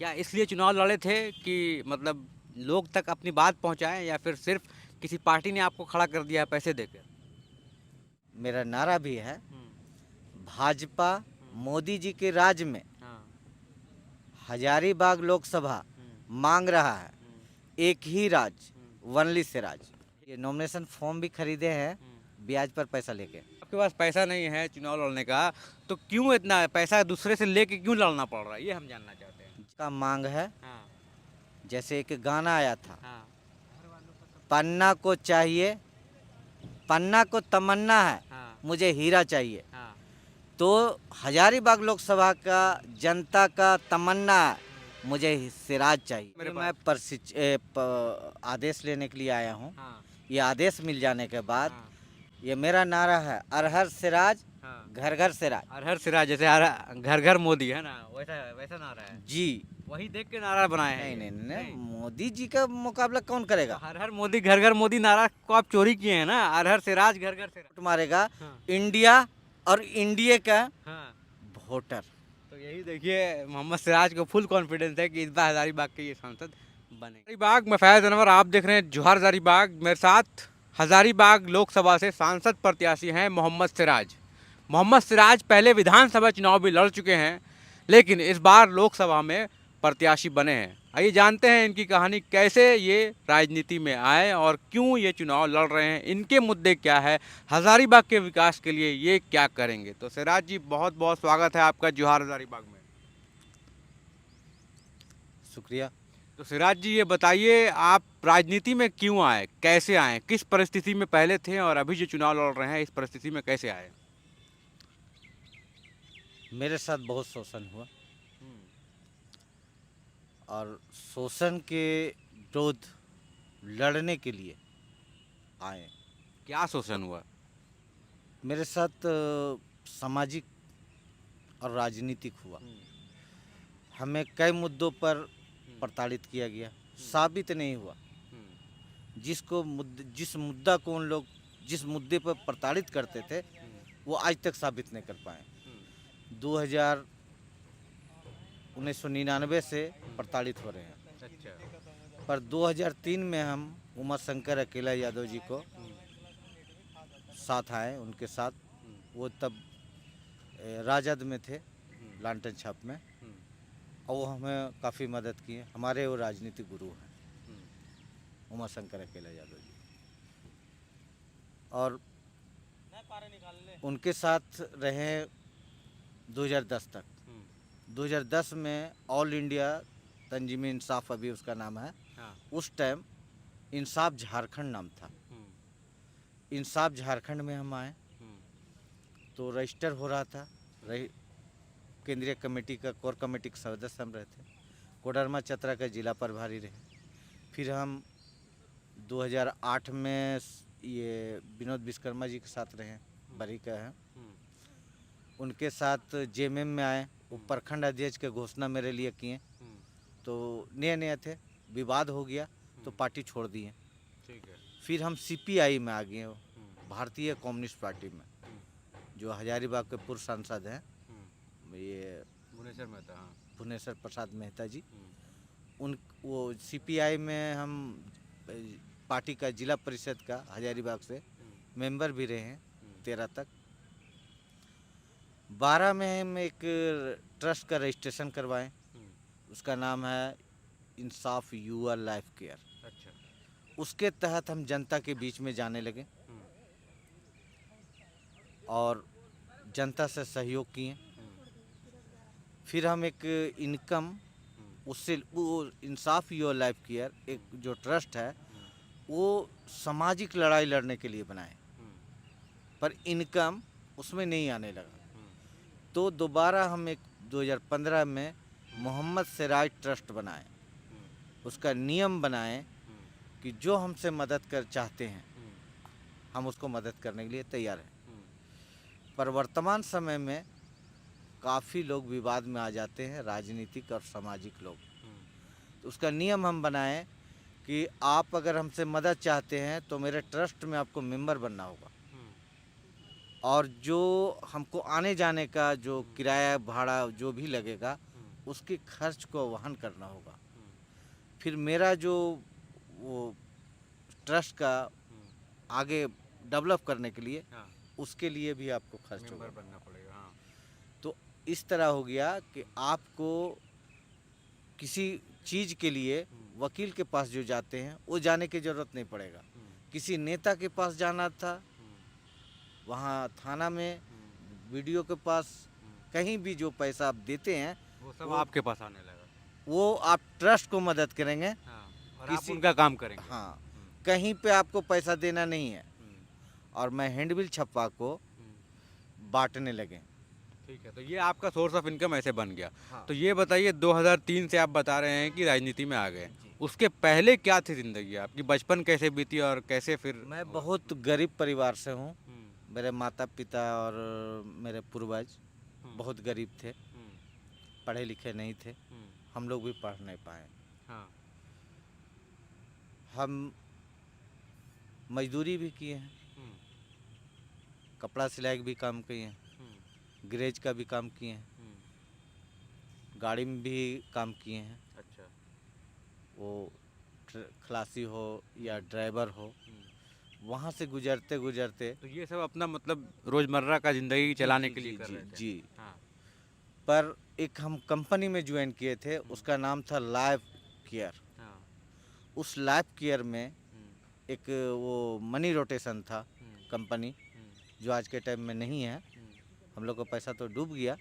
क्या इसलिए चुनाव लड़े थे कि मतलब लोग तक अपनी बात पहुंचाएं, या फिर सिर्फ किसी पार्टी ने आपको खड़ा कर दिया है पैसे देकर? मेरा नारा भी है, भाजपा हम्म। मोदी जी के राज में हाँ। हजारीबाग लोकसभा मांग रहा है हम्म। एक ही राज, हम्म। वनली स्वराज। ये नॉमिनेशन फॉर्म भी खरीदे हैं हम्म। ब्याज पर पैसा लेके। आपके पास पैसा नहीं है चुनाव लड़ने का, तो क्यों इतना पैसा दूसरे से लेके क्यों लड़ना पड़ रहा है, ये हम जानना चाहते हैं। का मांग है, हाँ। जैसे एक गाना आया था, हाँ। पन्ना को चाहिए, पन्ना को तमन्ना है, हाँ। मुझे हीरा चाहिए। हाँ। तो हजारीबाग लोकसभा का जनता का तमन्ना है, मुझे सिराज चाहिए। मेरे मैं आदेश लेने के लिए आया हूँ। हाँ। ये आदेश मिल जाने के बाद हाँ। ये मेरा नारा है, अरहर सिराज, हाँ। घर घर सिराज। हर सिरा जैसे हर घर घर मोदी है ना, वैसा वैसा नारा है। जी। वही देख के नारा बनाए हैं नहीं ये। नहीं नहीं, मोदी जी का मुकाबला कौन तो करेगा? हर हर मोदी घर घर मोदी नारा को आप चोरी किए हैं ना, हर सिराज घर घर सिराज। वोट मारेगा हाँ। इंडिया और इंडिया का हाँ। वोटर। तो यही देखिए, मोहम्मद सिराज को फुल कॉन्फिडेंस है कि इस बार हजारीबाग के ये सांसद बने। हजारीबाग में फैज अनवर, आप देख रहे हैं जोहार हजारीबाग। मेरे साथ हजारीबाग लोकसभा से सांसद प्रत्याशी हैं मोहम्मद सिराज। मोहम्मद सिराज पहले विधानसभा चुनाव भी लड़ चुके हैं, लेकिन इस बार लोकसभा में प्रत्याशी बने हैं। आइए जानते हैं इनकी कहानी, कैसे ये राजनीति में आए और क्यों ये चुनाव लड़ रहे हैं, इनके मुद्दे क्या है, हजारीबाग के विकास के लिए ये क्या करेंगे। तो सिराज जी, बहुत बहुत स्वागत है आपका जोहार हजारीबाग में। शुक्रिया। तो सिराज जी, ये बताइए, आप राजनीति में क्यों आए, कैसे आए, किस परिस्थिति में पहले थे और अभी जो चुनाव लड़ रहे हैं इस परिस्थिति में कैसे आए? मेरे साथ बहुत शोषण हुआ और शोषण के विरोध लड़ने के लिए आए। क्या शोषण हुआ? मेरे साथ सामाजिक और राजनीतिक हुआ। हमें कई मुद्दों पर प्रताड़ित किया गया, साबित नहीं हुआ। जिस मुद्दा को उन लोग जिस मुद्दे पर प्रताड़ित करते थे, वो आज तक साबित नहीं कर पाए। 1999 से प्रताड़ित हो रहे हैं। अच्छा। पर 2003 में हम उमा शंकर अकेला यादव जी को साथ आए, उनके साथ। वो तब राजद में थे, लालटेन छाप में, और वो हमें काफ़ी मदद किए। हमारे वो राजनीतिक गुरु हैं उमा शंकर अकेला यादव जी, और उनके साथ रहे 2010 तक। 2010 में ऑल इंडिया तंजीम इंसाफ, अभी उसका नाम है, हाँ। उस टाइम इंसाफ झारखंड नाम था। इंसाफ झारखंड में हम आए तो रजिस्टर हो रहा था। केंद्रीय कमेटी का, कोर कमेटी के सदस्य हम रहे थे। कोडरमा चतरा का जिला प्रभारी रहे। फिर हम 2008 में ये विनोद विश्वकर्मा जी के साथ रहे, बरी का है। उनके साथ जेएमएम में आए, वो प्रखंड अध्यक्ष के घोषणा मेरे लिए किए। तो नए नए थे, विवाद हो गया तो पार्टी छोड़ दिए। ठीक है। फिर हम सीपीआई में आ गए, भारतीय कम्युनिस्ट पार्टी में, जो हजारीबाग के पूर्व सांसद हैं, ये भुवनेश्वर मेहता। हाँ। भुवनेश्वर प्रसाद मेहता जी। वो सीपीआई में हम पार्टी का जिला परिषद का हजारीबाग से मेंबर भी रहे हैं 13 तक। 12 में हम एक ट्रस्ट का रजिस्ट्रेशन करवाएं, उसका नाम है इंसाफ यूअर लाइफ केयर। अच्छा। उसके तहत हम जनता के बीच में जाने लगे और जनता से सहयोग किए। फिर हम एक इनकम, उससे वो इंसाफ यूअर लाइफ केयर एक जो ट्रस्ट है, वो सामाजिक लड़ाई लड़ने के लिए बनाए, पर इनकम उसमें नहीं आने लगा। तो दोबारा हम एक 2015 में मोहम्मद सिराज ट्रस्ट बनाए। उसका नियम बनाए कि जो हमसे मदद कर चाहते हैं, हम उसको मदद करने के लिए तैयार हैं। पर वर्तमान समय में काफ़ी लोग विवाद में आ जाते हैं, राजनीतिक और सामाजिक लोग। तो उसका नियम हम बनाए कि आप अगर हमसे मदद चाहते हैं तो मेरे ट्रस्ट में आपको मेंबर बनना होगा, और जो हमको आने जाने का जो किराया भाड़ा जो भी लगेगा, उसके खर्च को वहन करना होगा। फिर मेरा जो वो ट्रस्ट का आगे डेवलप करने के लिए हाँ, उसके लिए भी आपको खर्च मेंबर होगा। बनना पड़ेगा। हाँ, तो इस तरह हो गया कि आपको किसी चीज़ के लिए वकील के पास जो जाते हैं वो जाने की ज़रूरत नहीं पड़ेगा। किसी नेता के पास जाना था, वहाँ थाना में, वीडियो के पास, कहीं भी जो पैसा आप देते हैं वो सब वो आपके पास आने लगा। वो आप ट्रस्ट को मदद करेंगे। हाँ, और आप किसी उनका काम करेंगे। हाँ, कहीं पे आपको पैसा देना नहीं है। हम्म, और मैं हैंडबिल छपवा को हम्म, बांटने लगे। ठीक है, तो ये आपका सोर्स ऑफ इनकम ऐसे बन गया। हाँ। तो ये बताइए 2003 से आप बता रहे हैं कि राजनीति में आ गए, जी। उसके पहले क्या थी ज़िंदगी आपकी? बचपन कैसे बीती और कैसे फिर मैं हुआ? बहुत गरीब परिवार से हूँ। हम्म, मेरे माता पिता और मेरे पूर्वज बहुत गरीब थे, पढ़े लिखे नहीं थे। हम लोग भी पढ़ नहीं पाए। हाँ, हम मजदूरी भी किए हैं, कपड़ा सिलाई का भी काम किए हैं, गैरेज का भी काम किए हैं, गाड़ी में भी काम किए हैं। अच्छा, वो खलासी हो या ड्राइवर हो, वहाँ से गुजरते गुजरते तो ये सब अपना मतलब रोज़मर्रा का ज़िंदगी चलाने के लिए कर जी रहे थे। जी। हाँ, पर एक हम कंपनी में ज्वाइन किए थे, उसका नाम था लाइफ केयर। हाँ, उस लाइफ केयर में एक वो मनी रोटेशन था कंपनी, जो आज के टाइम में नहीं है। हम लोग का पैसा तो डूब गया,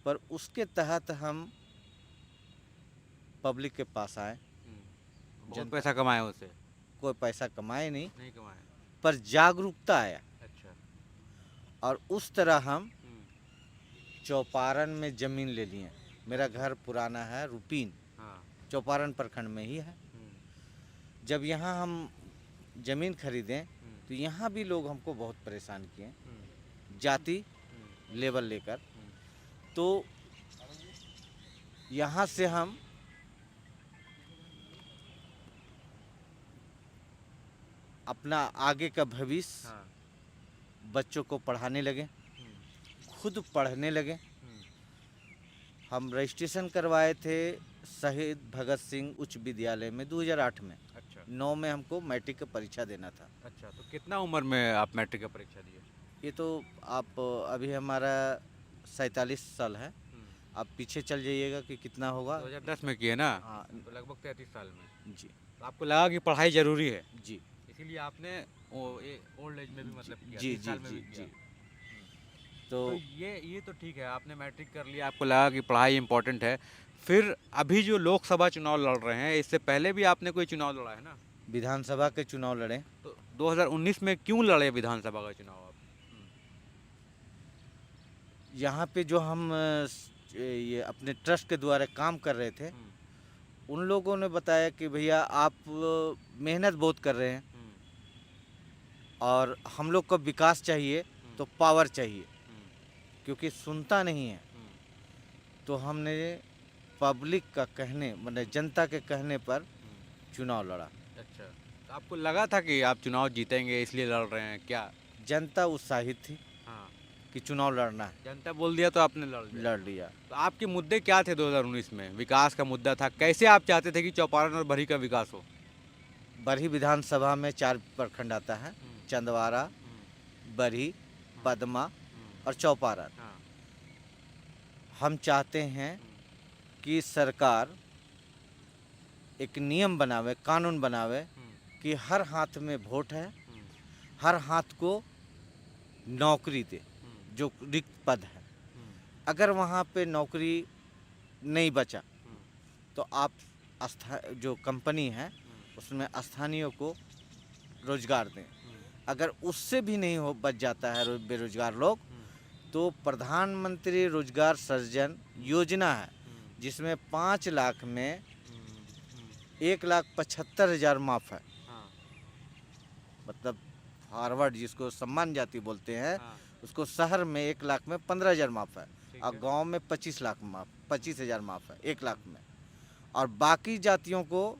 पर उसके तहत हम पब्लिक के पास आए। बहुत पैसा कमाए उससे? कोई पैसा कमाए नहीं, नहीं कमाए। पर जागरूकता आया। अच्छा, और उस तरह हम चौपारण में ज़मीन ले लिए। मेरा घर पुराना है रुपीन, हाँ, चौपारण प्रखंड में ही है। जब यहाँ हम ज़मीन खरीदें तो यहाँ भी लोग हमको बहुत परेशान किए, जाति लेवल लेकर। तो यहाँ से हम अपना आगे का भविष्य हाँ, बच्चों को पढ़ाने लगे, खुद पढ़ने लगे। हम रजिस्ट्रेशन करवाए थे शहीद भगत सिंह उच्च विद्यालय में 2008 में। अच्छा, 9 में हमको मैट्रिक का परीक्षा देना था। अच्छा, तो कितना उम्र में आप मैट्रिक का परीक्षा दिए? ये तो आप अभी हमारा 47 साल है, आप पीछे चल जाइएगा कि कितना होगा। 2010 में किए ना? हाँ तो लगभग 33 साल में। जी तो आपको लगा कि पढ़ाई ज़रूरी है, जी इसीलिए आपने ओल्ड एज में भी मतलब किया, जी 30 जी साल में जी भी जी। किया। तो तो ये तो ठीक है, आपने मैट्रिक कर लिया, आपको लगा कि पढ़ाई इंपॉर्टेंट है। फिर अभी जो लोकसभा चुनाव लड़ रहे हैं, इससे पहले भी आपने कोई चुनाव लड़ा है ना? विधानसभा के चुनाव लड़े। तो 2019 में क्यों लड़े विधानसभा का चुनाव आप? यहाँ पे जो हम ये अपने ट्रस्ट के द्वारा काम कर रहे थे, उन लोगों ने बताया कि भैया आप मेहनत बहुत कर रहे हैं और हम लोग को विकास चाहिए तो पावर चाहिए, क्योंकि सुनता नहीं है। तो हमने पब्लिक का कहने मतलब जनता के कहने पर चुनाव लड़ा। अच्छा, तो आपको लगा था कि आप चुनाव जीतेंगे इसलिए लड़ रहे हैं क्या? जनता उत्साहित थी हाँ, कि चुनाव लड़ना है, जनता बोल दिया तो आपने लड़ लिया। लड़ लिया। तो आपके मुद्दे क्या थे 2019 में? विकास का मुद्दा था, कैसे आप चाहते थे कि चौपारण और बरही का विकास हो? बरही विधानसभा में 4 प्रखंड आता है, चंदवारा, बरही, पदमा और चौपारण। हाँ, हम चाहते हैं कि सरकार एक नियम बनावे, कानून बनावे कि हर हाथ में वोट है, हर हाथ को नौकरी दे जो रिक्त पद है। अगर वहाँ पे नौकरी नहीं बचा तो आप जो कंपनी है उसमें स्थानीय को रोजगार दें। अगर उससे भी नहीं हो बच जाता है बेरोजगार लोग, तो प्रधानमंत्री रोजगार सृजन योजना है, जिसमें 5 लाख में 1,75,000 माफ है। मतलब फॉरवर्ड जिसको सम्मान जाति बोलते हैं, उसको शहर में 1 लाख में 15,000 माफ है और गांव में 25,000 माफ है 1 लाख में। और बाकी जातियों को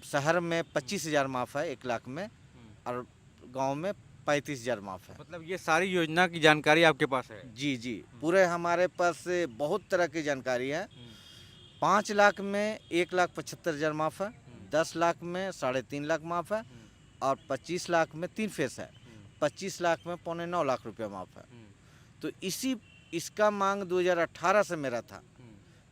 शहर में 25,000 माफ है 1 लाख में और गांव में 35,000 माफ है। मतलब ये सारी योजना की जानकारी आपके पास है? जी जी, पूरे हमारे पास से बहुत तरह की जानकारी है। 5 लाख में 1,75,000 माफ है, 10 लाख में 3.5 लाख माफ है, और 25 लाख में 3 फेस है, 25 लाख में 8.25 लाख रुपया माफ है। तो इसका मांग 2018 से मेरा था।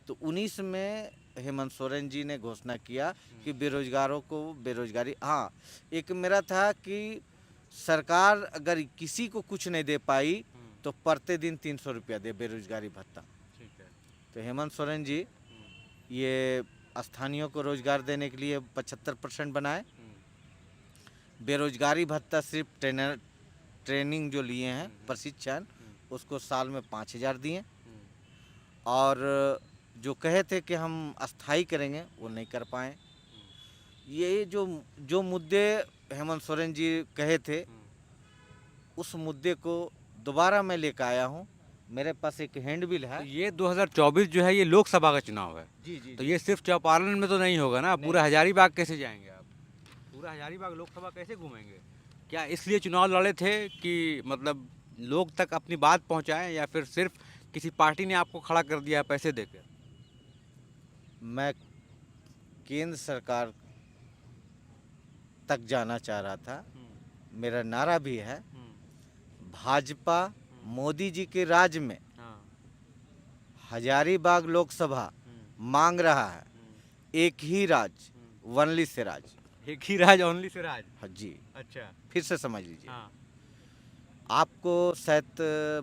तो 19 में हेमंत सोरेन जी ने घोषणा किया कि बेरोजगारों को बेरोजगारी, हाँ एक मेरा था कि सरकार अगर किसी को कुछ नहीं दे पाई तो प्रति दिन 300 रुपया दे बेरोजगारी भत्ता। ठीक है। तो हेमंत सोरेन जी ये स्थानीयों को रोजगार देने के लिए 75% बनाए। बेरोजगारी भत्ता सिर्फ ट्रेनिंग जो लिए हैं प्रशिक्षण, उसको साल में 5,000 दिए। और जो कहे थे कि हम अस्थाई करेंगे वो नहीं कर पाए। ये जो मुद्दे हेमंत सोरेन जी कहे थे, उस मुद्दे को दोबारा मैं लेकर आया हूँ। मेरे पास एक हैंडबिल है। तो ये 2024 जो है ये लोकसभा का चुनाव है। जी जी तो ये सिर्फ चौपारण में तो नहीं होगा ना, पूरा हजारीबाग कैसे जाएंगे आप? पूरा हजारीबाग लोकसभा कैसे घूमेंगे? क्या इसलिए चुनाव लड़े थे कि मतलब लोग तक अपनी बात पहुंचाएं, या फिर सिर्फ किसी पार्टी ने आपको खड़ा कर दिया पैसे देकर? मैं केंद्र सरकार तक जाना चाह रहा था। मेरा नारा भी है, भाजपा मोदी जी के राज में हजारीबाग लोकसभा मांग रहा है एक ही राज, वनली से राज। एक ही राज, ओनली से राज। हाँ जी, अच्छा। फिर से समझ लीजिए। हाँ। आपको शायद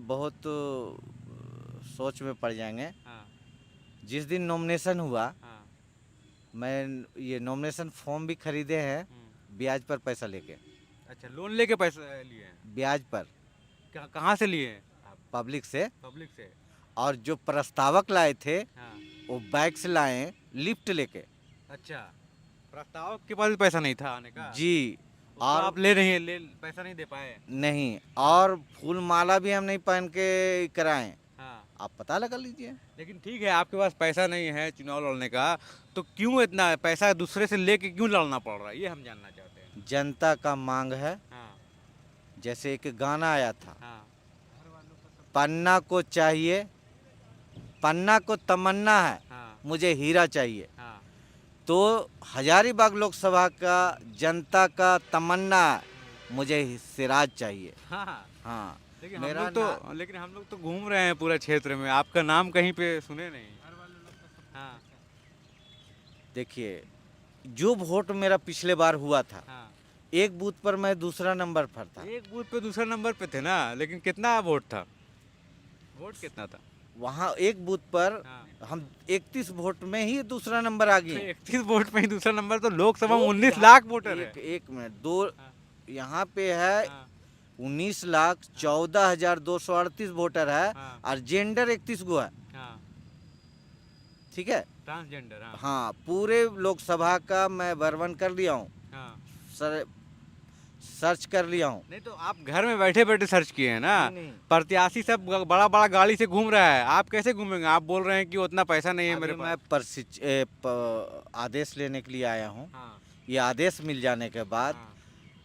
बहुत सोच में पड़ जाएंगे। हाँ। जिस दिन नॉमिनेशन हुआ, हाँ। मैं ये नॉमिनेशन फॉर्म भी खरीदे हैं ब्याज पर पैसा लेके। अच्छा, लोन लेके पैसे लिए हैं? ब्याज पर। कहाँ से लिए हैं आप? पब्लिक से। पब्लिक से। और जो प्रस्तावक लाए थे हाँ। वो बाइक से लाए, लिफ्ट लेके। अच्छा, प्रस्तावक के पास भी पैसा नहीं था आने का? जी। तो और आप ले रही हैं, पैसा नहीं दे पाए? नहीं, और फूल माला भी हम नहीं पहन के कराएं। हाँ। आप पता लगा लीजिए। लेकिन ठीक है, आपके पास पैसा नहीं है चुनाव लड़ने का, तो क्यों इतना पैसा दूसरे से लेके क्यों लड़ना पड़ रहा है, ये हम जानना चाहते हैं। जनता का मांग है। हाँ। जैसे एक गाना आया था, हाँ। पन्ना को चाहिए, पन्ना को तमन्ना है, हाँ। मुझे हीरा चाहिए। हाँ। तो हजारीबाग लोकसभा का जनता का तमन्ना है, मुझे सिराज चाहिए। हाँ। हाँ, लेकिन मेरा हम लोग तो घूम रहे हैं पूरे क्षेत्र में, आपका नाम कहीं पे सुने नहीं। हाँ। देखिए, जो वोट मेरा पिछले बार हुआ था, हाँ। एक बूथ पर मैं दूसरा नंबर पर था। एक बूथ पे दूसरा नंबर पे थे ना, लेकिन कितना वोट था? वोट कितना था? वहाँ एक बूथ पर हाँ। हम 31 वोट में ही दूसरा नंबर आ गए। 31 वोट पे ही दूसरा नंबर, तो लोकसभा में तो 19 लाख वोटर है। एक मिनट, दो हाँ। यहाँ पे है हाँ। 19,14,238 वोटर है। हाँ। और जेंडर 31 गो है। हाँ। ठीक है। ट्रांसजेंडर। हाँ। हाँ, पूरे लोकसभा का मैं वर्णन कर लिया हूँ, हाँ। सर्च कर लिया हूँ। नहीं तो आप घर में बैठे बैठे सर्च किए हैं ना। नहीं। प्रत्याशी सब बड़ा बड़ा गाड़ी से घूम रहा है, आप कैसे घूमेंगे? आप बोल रहे हैं कि उतना पैसा नहीं है मेरे अभी पास। मैं आदेश लेने के लिए आया हूँ। हाँ। ये आदेश मिल जाने के बाद, हाँ।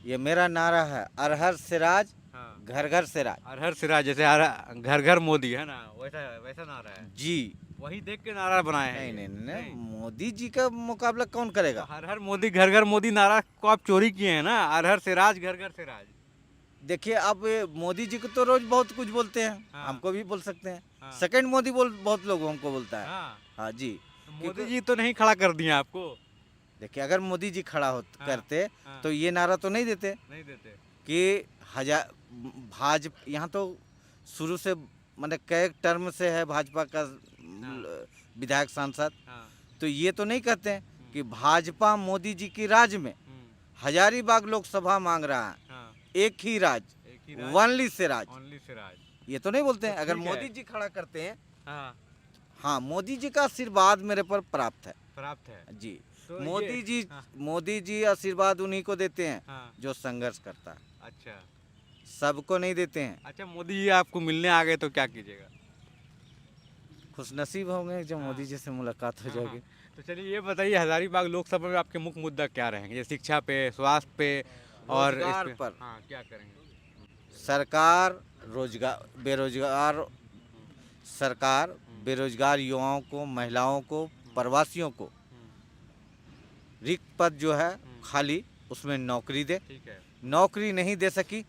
ये मेरा नारा है, अरहर सिराज, हाँ। घर घर सिराज। हर सिराज, जैसे हर घर घर मोदी है ना, वैसा वैसा नारा है। जी। वही देख के नारा बनाए हैं। नहीं नहीं नहीं, मोदी जी का मुकाबला कौन करेगा? हर हर मोदी घर घर मोदी नारा को आप चोरी किए हैं ना, हर सिराज घर घर सिराज। देखिए, अब मोदी जी को तो रोज बहुत कुछ बोलते हैं। हाँ। हमको भी बोल सकते हैं। हाँ। सेकंड मोदी बहुत लोग हमको बोलता है। हाँ। हाँ जी। तो मोदी जी तो नहीं खड़ा कर दिया आपको? देखिए, अगर मोदी जी खड़ा हाँ। करते हाँ। तो ये नारा तो नहीं देते नहीं देते कि भाजपा। यहाँ तो शुरू से मतलब कई टर्म से है भाजपा का विधायक सांसद। हाँ। तो ये तो नहीं कहते हैं कि भाजपा मोदी जी की राज में हजारीबाग लोकसभा मांग रहा है हाँ। एक ही राज, एक ही राज, वनली से राज। ओनली सिराज। ये तो नहीं बोलते हैं। तो अगर ठीक है। मोदी जी खड़ा करते हैं, हाँ। हाँ, मोदी जी का आशीर्वाद मेरे पर प्राप्त है। प्राप्त है। जी। तो हाँ। मोदी जी आशीर्वाद उन्हीं को देते हैं हाँ। जो संघर्ष करता है, अच्छा। सबको नहीं देते हैं। अच्छा, मोदी जी आपको मिलने आ गए तो क्या कीजिएगा? खुशनसीब होंगे जब हाँ। मोदी जी से मुलाकात हो हाँ। जाएगी। तो चलिए ये बताइए, हजारीबाग लोकसभा में आपके मुख्य मुद्दा क्या रहेंगे? जैसे शिक्षा पे, स्वास्थ्य पे और इस रोजगार पे? पर। हाँ, क्या करेंगे? सरकार बेरोजगार युवाओं को, महिलाओं को, प्रवासियों को रिक्त पद जो है खाली, उसमें नौकरी दे। ठीक है। नौकरी नहीं दे सकी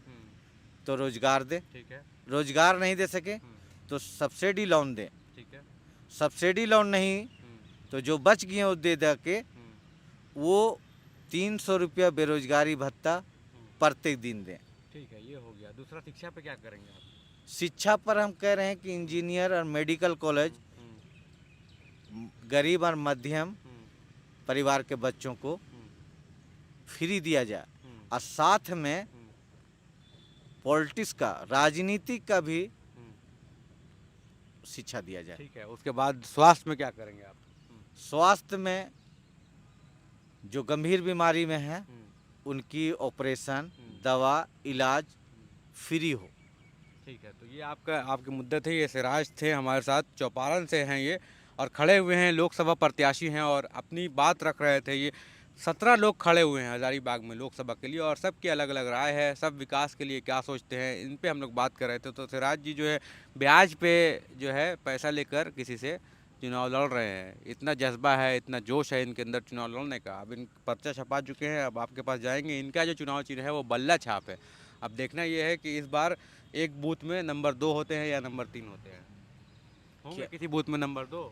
तो रोजगार दे। ठीक है। रोजगार नहीं दे सके तो सब्सिडी लोन दे। ठीक है। सब्सिडी लोन नहीं तो जो बच गए वो दे के वो 300 रुपया बेरोजगारी भत्ता प्रत्येक दिन दें। ठीक है, ये हो गया। दूसरा, शिक्षा पे क्या करेंगे आप? शिक्षा पर हम कह रहे हैं कि इंजीनियर और मेडिकल कॉलेज गरीब और मध्यम परिवार के बच्चों को फ्री दिया जाए और साथ में पॉलिटिक्स का, राजनीति का भी शिक्षा दिया जाए। ठीक है। उसके बाद स्वास्थ्य में क्या करेंगे आप? स्वास्थ्य में जो गंभीर बीमारी में है उनकी ऑपरेशन, दवा, इलाज फ्री हो। ठीक है। तो ये आपके मुद्दे थे। ये सिराज थे हमारे साथ, चौपारण से हैं ये, और खड़े हुए हैं, लोकसभा प्रत्याशी हैं और अपनी बात रख रहे थे। ये 17 लोग खड़े हुए हैं हज़ारीबाग में लोकसभा के लिए और सबकी अलग अलग राय है, सब विकास के लिए क्या सोचते हैं, इन पे हम लोग बात कर रहे थे। तो सिराज जी जो है ब्याज पे जो है पैसा लेकर किसी से चुनाव लड़ रहे हैं। इतना जज्बा है, इतना जोश है इनके अंदर चुनाव लड़ने का। अब इन पर्चा छपा चुके हैं, अब आपके पास जाएंगे। इनका जो चुनाव चिन्ह है वो बल्ला छाप है। अब देखना ये है कि इस बार एक बूथ में नंबर 2 होते हैं या नंबर 3 होते हैं। होंगे किसी बूथ में नंबर 2?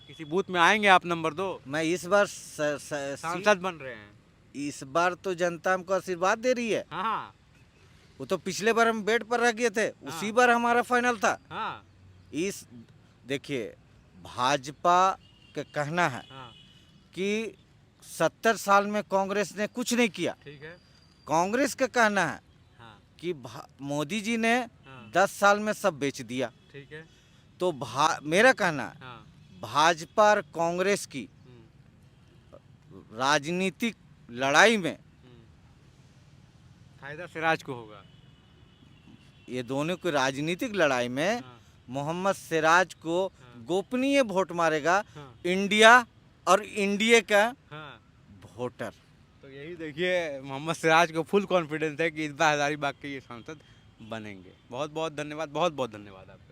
किसी बूथ में आएंगे आप नंबर 2? मैं इस बार सांसद बन रहे हैं। इस बार तो जनता हमको आशीर्वाद दे रही है। हाँ वो तो पिछले बार हम बेड पर रह गए थे, उसी बार हमारा फाइनल था। हाँ इस देखिए, भाजपा का कहना है कि 70 साल में कांग्रेस ने कुछ नहीं किया। ठीक है। कांग्रेस का कहना है कि मोदी जी ने 10 साल में सब बेच दिया। ठीक है। तो मेरा कहना है भाजपा और कांग्रेस की राजनीतिक लड़ाई में फायदा सिराज को होगा। ये दोनों की राजनीतिक लड़ाई में मोहम्मद सिराज को गोपनीय वोट मारेगा इंडिया और इंडिया का वोटर। तो यही देखिए, मोहम्मद सिराज को फुल कॉन्फिडेंस है कि इस बार हज़ारीबाग के ये सांसद बनेंगे। बहुत बहुत धन्यवाद, बहुत बहुत धन्यवाद आपका।